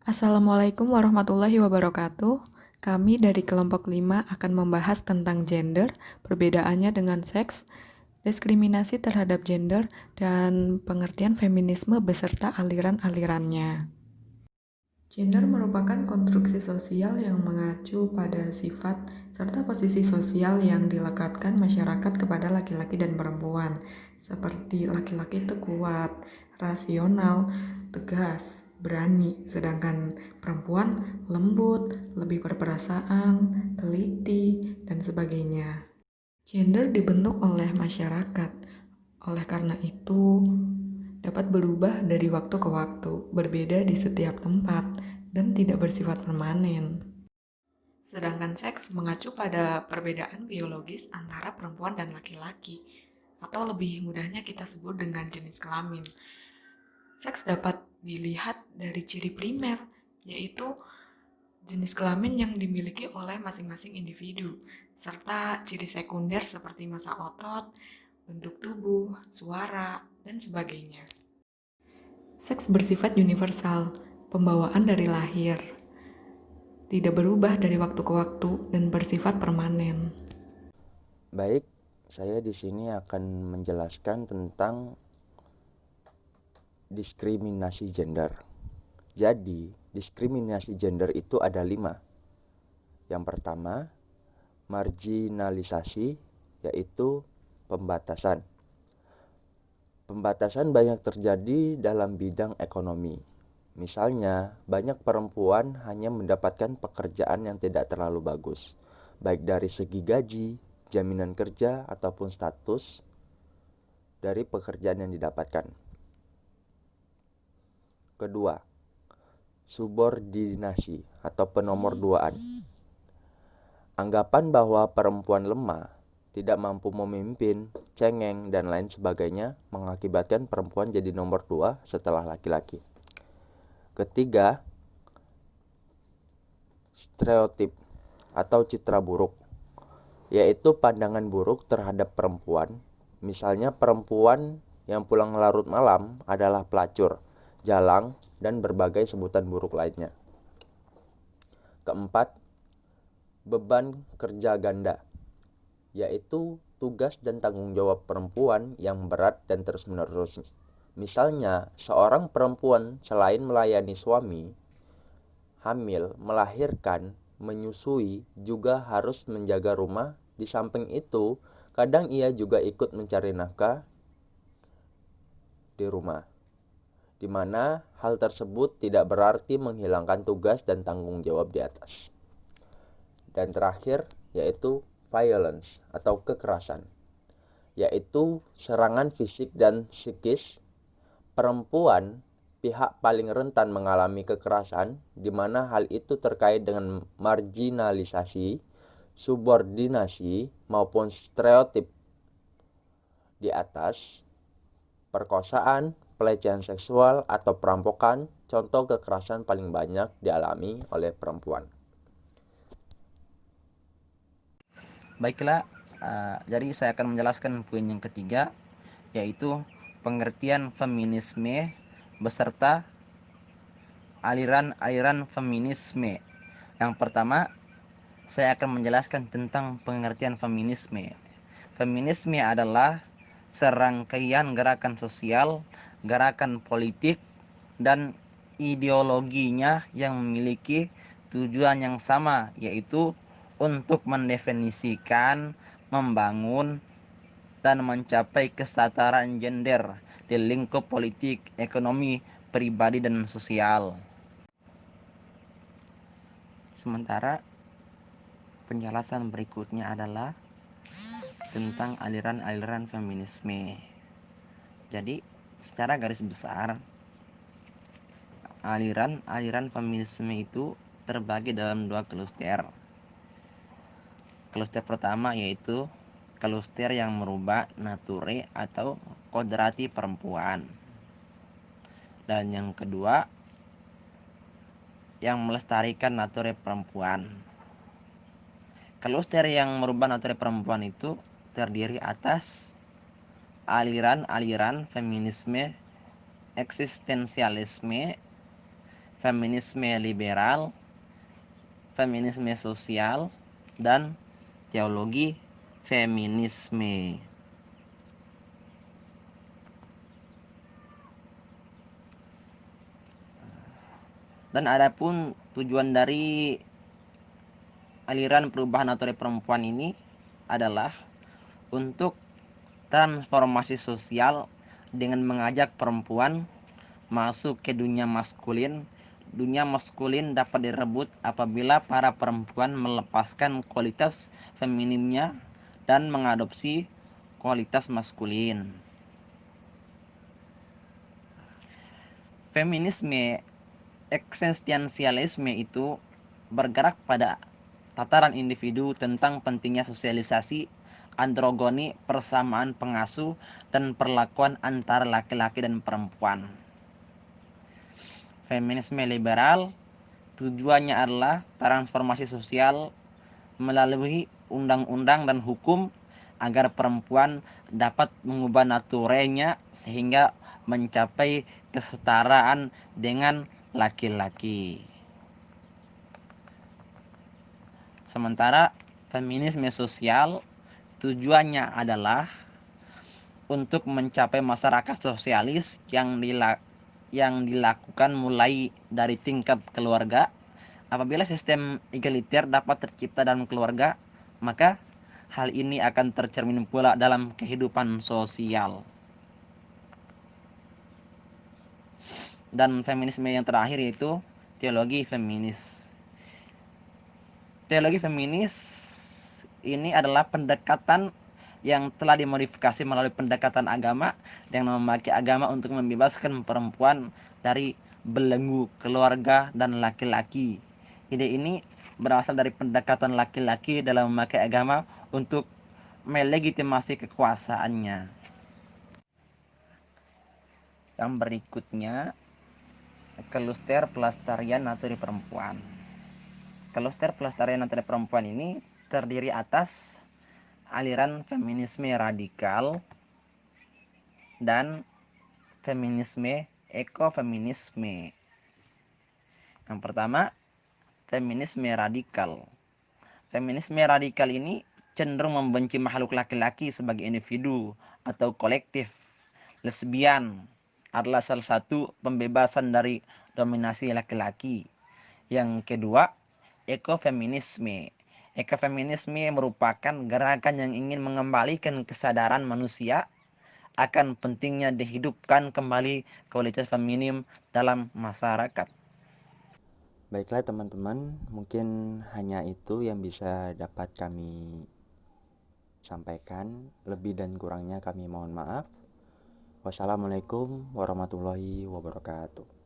Assalamualaikum warahmatullahi wabarakatuh. Kami dari kelompok 5 akan membahas tentang gender, perbedaannya dengan seks, diskriminasi terhadap gender, dan pengertian feminisme beserta aliran-alirannya. Gender merupakan konstruksi sosial yang mengacu pada sifat serta posisi sosial yang dilekatkan masyarakat kepada laki-laki dan perempuan, seperti laki-laki itu kuat, rasional, tegas, berani, sedangkan perempuan lembut, lebih berperasaan, teliti, dan sebagainya. Gender dibentuk oleh masyarakat, oleh karena itu dapat berubah dari waktu ke waktu, berbeda di setiap tempat, dan tidak bersifat permanen. Sedangkan seks mengacu pada perbedaan biologis antara perempuan dan laki-laki, atau lebih mudahnya kita sebut dengan jenis kelamin. Seks dapat dilihat dari ciri primer, yaitu jenis kelamin yang dimiliki oleh masing-masing individu, serta ciri sekunder seperti massa otot, bentuk tubuh, suara, dan sebagainya. Seks bersifat universal, pembawaan dari lahir, tidak berubah dari waktu ke waktu dan bersifat permanen. Baik, saya di sini akan menjelaskan tentang diskriminasi gender. Jadi, diskriminasi gender itu ada 5. Yang pertama, marginalisasi, yaitu pembatasan. Pembatasan banyak terjadi dalam bidang ekonomi. Misalnya, banyak perempuan hanya mendapatkan pekerjaan yang tidak terlalu bagus, baik dari segi gaji, jaminan kerja, ataupun status dari pekerjaan yang didapatkan. Kedua, subordinasi atau penomorduaan. Anggapan bahwa perempuan lemah, tidak mampu memimpin, cengeng, dan lain sebagainya mengakibatkan perempuan jadi nomor 2 setelah laki-laki. Ketiga, stereotip atau citra buruk, yaitu pandangan buruk terhadap perempuan. Misalnya perempuan yang pulang larut malam adalah pelacur, jalang, dan berbagai sebutan buruk lainnya. Keempat, beban kerja ganda, yaitu tugas dan tanggung jawab perempuan yang berat dan terus-menerus. Misalnya, seorang perempuan selain melayani suami, hamil, melahirkan, menyusui, juga harus menjaga rumah. Di samping itu, kadang ia juga ikut mencari nafkah di rumah, di mana hal tersebut tidak berarti menghilangkan tugas dan tanggung jawab di atas. Dan terakhir, yaitu violence atau kekerasan, yaitu serangan fisik dan psikis. Perempuan pihak paling rentan mengalami kekerasan, di mana hal itu terkait dengan marginalisasi, subordinasi, maupun stereotip di atas, perkosaan, pelecehan seksual, atau perampokan. Contoh kekerasan paling banyak dialami oleh perempuan. Baiklah, jadi saya akan menjelaskan poin yang ketiga, yaitu pengertian feminisme beserta aliran-aliran feminisme. Yang pertama, saya akan menjelaskan tentang pengertian feminisme. Feminisme adalah serangkaian gerakan sosial, gerakan politik, dan ideologinya yang memiliki tujuan yang sama, yaitu untuk mendefinisikan, membangun, dan mencapai kesetaraan gender di lingkup politik, ekonomi, pribadi, dan sosial. Sementara penjelasan berikutnya adalah tentang aliran-aliran feminisme. Jadi, secara garis besar, aliran-aliran feminisme itu terbagi dalam 2 kluster. Kluster pertama yaitu kluster yang merubah nature atau kodrati perempuan. Dan yang kedua, yang melestarikan nature perempuan. Kluster yang merubah nature perempuan itu terdiri atas aliran-aliran feminisme eksistensialisme feminisme liberal, feminisme sosial, dan teologi feminisme. Dan adapun tujuan dari aliran perubahan nature perempuan ini adalah untuk transformasi sosial dengan mengajak perempuan masuk ke dunia maskulin. Dunia maskulin dapat direbut apabila para perempuan melepaskan kualitas femininnya dan mengadopsi kualitas maskulin. Feminisme eksistensialisme itu bergerak pada tataran individu tentang pentingnya sosialisasi, androgoni, persamaan pengasuh, dan perlakuan antara laki-laki dan perempuan. Feminisme liberal tujuannya adalah transformasi sosial melalui undang-undang dan hukum agar perempuan dapat mengubah naturenya sehingga mencapai kesetaraan dengan laki-laki. Sementara feminisme sosial tujuannya adalah untuk mencapai masyarakat sosialis yang dilakukan mulai dari tingkat keluarga. Apabila sistem egaliter dapat tercipta dalam keluarga, maka hal ini akan tercermin pula dalam kehidupan sosial. Dan feminisme yang terakhir yaitu teologi feminis. Teologi feminis ini adalah pendekatan yang telah dimodifikasi melalui pendekatan agama yang memakai agama untuk membebaskan perempuan dari belenggu keluarga dan laki-laki. Ide ini berasal dari pendekatan laki-laki dalam memakai agama untuk melegitimasi kekuasaannya. Yang berikutnya, kluster pelestarian naturi perempuan. Kluster pelestarian naturi perempuan ini terdiri atas aliran feminisme radikal dan feminisme ekofeminisme. Yang pertama, feminisme radikal. Feminisme radikal ini cenderung membenci makhluk laki-laki sebagai individu atau kolektif. Lesbian adalah salah satu pembebasan dari dominasi laki-laki. Yang kedua, ekofeminisme. Ekofeminisme merupakan gerakan yang ingin mengembalikan kesadaran manusia akan pentingnya dihidupkan kembali kualitas feminim dalam masyarakat. Baiklah teman-teman, mungkin hanya itu yang bisa dapat kami sampaikan. Lebih dan kurangnya kami mohon maaf. Wassalamualaikum warahmatullahi wabarakatuh.